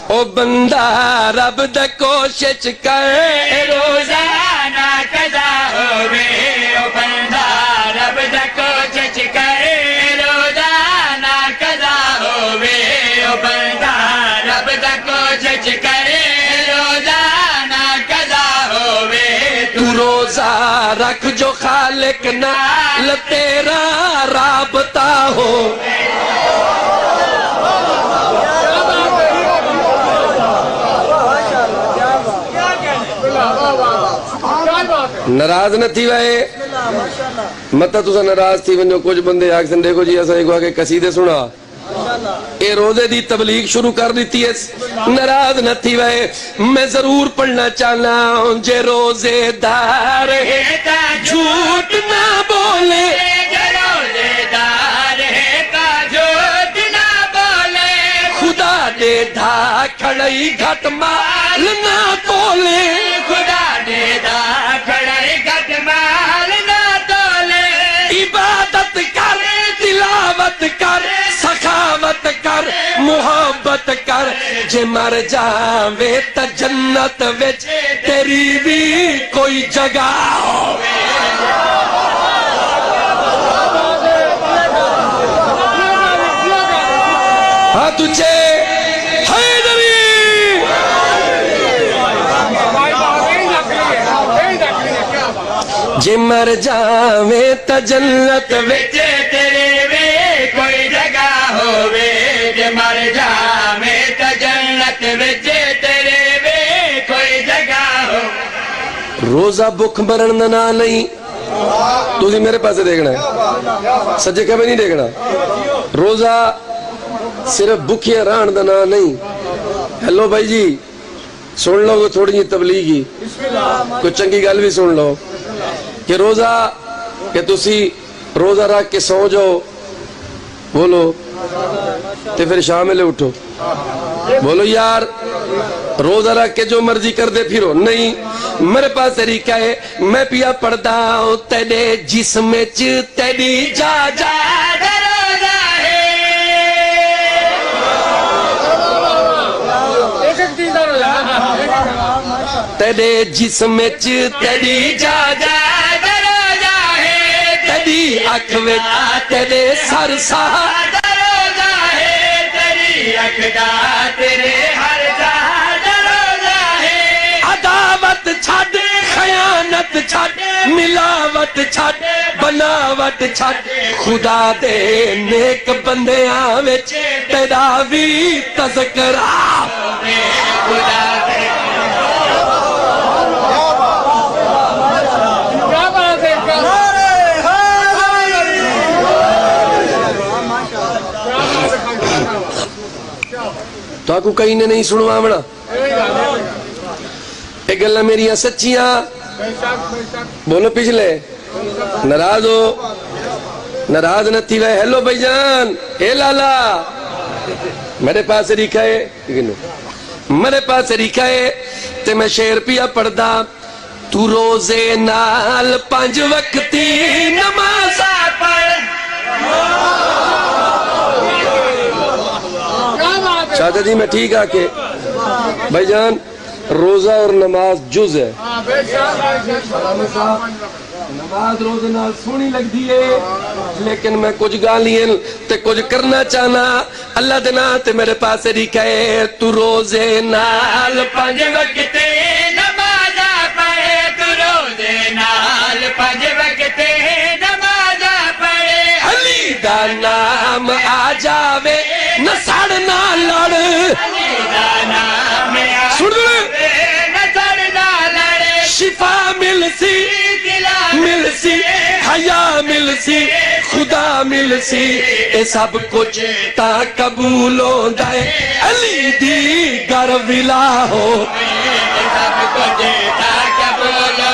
او بندہ رب دا کوشش کر روزانہ قضا ہووے او بندہ رب دا کوشش کرے روزانہ قضا ہووے او بندہ رب دا کوشش کرے روزانہ قضا ہووے تو روزہ رکھ جو خالق نال تیرا رابطہ ہو ناراض نہ تھی وے متا تسا ناراض تھی ونجو کچھ بندے آکھن دیکھو جی اسا ایک واقعے قصیدے سنا اے روزے دی تبلیغ شروع کر دیتی ہے ناراض نہ تھی وے میں ضرور پڑھنا چاہنا ہوں جے روزے دار ہے جھوٹ نہ بولے روزے دار ہے تا جھوٹ نہ بولے خدا دے دھا کھڑائی گھٹ مال نہ تولے خدا دے دا کھڑائی گھٹ مال نہ تولے عبادت کر تلاوت کر سخاوت کر محبت کر جے مر جاوے تا جنت وچ تیری بھی کوئی جگہ ہووے ہاں تجھے جے مر جاوے تا جنت وچ تیرے وے کوئی جگہ ہووے جے مر جاوے تا جنت وچ تیرے وے کوئی جگہ ہو روزہ بھوک مرن دا نا نہیں تسی میرے پاسے دیکھنا ہے سجے کبھی نہیں دیکھنا روزہ صرف بھوکیاں رہن دا نا نہیں ہیلو بھائی جی سن لو تھوڑی جی تبلیغی کوئی چنگی گل بھی سن لو کہ روزہ کہ تسی روزہ رکھ کے سو جاؤ بولو تے پھر شام لے اٹھو بولو یار روزہ رکھ کے جو مرضی کر دے پھرو نہیں میرے پاس طریقہ ہے میں پیا پڑھتا ہوں تیرے جسم چ تیری جا جا تیرے جسم چ تیری جا جا تیری اکھ وچ تیرے سر سا روزہ ہے تیری اکھ دا تیرے ہر جا روزہ ہے عداوت چھڈ خیانت چھڈ ملاوٹ چھڈ بناوٹ چھڈ خدا دے نیک بندیاں وچ تیرا بھی تذکرہ خدا دے تو آپ کو کہیں نے نہیں سنوا منا ایک گلہ میری سچیاں بولو پچھلے ناراض ہو ناراض نہ تھی وے ہیلو بھائی جان اے لالا میرے پاس لکھا ہے میرے پاس لکھا ہے تے میں شعر پیا پڑھدا تو روزے نال 5 وقتی نماز پڑھ شاہدہ جی میں ٹھیک آکے بھائی جان روزہ اور نماز جز ہے نماز روزے نال سونی لگ دیئے لیکن میں کچھ گالیں تے کچھ کرنا چاہنا اللہ دینا تے میرے پاس لکھا ہے تو روزے نال 5 وقت نماز پڑھے تو روزے نال 5 وقت نماز پڑھے علی دا نام آ جاوے نہ سڑ نہ لڑ علی دا نام آ سن دے نہ سڑ نہ لڑے شفا مل سی حیا مل سی خدا مل سی اے سب کچھ تا قبول ہوندا ہے علی دی گر ولا ہو سب کچھ تا قبول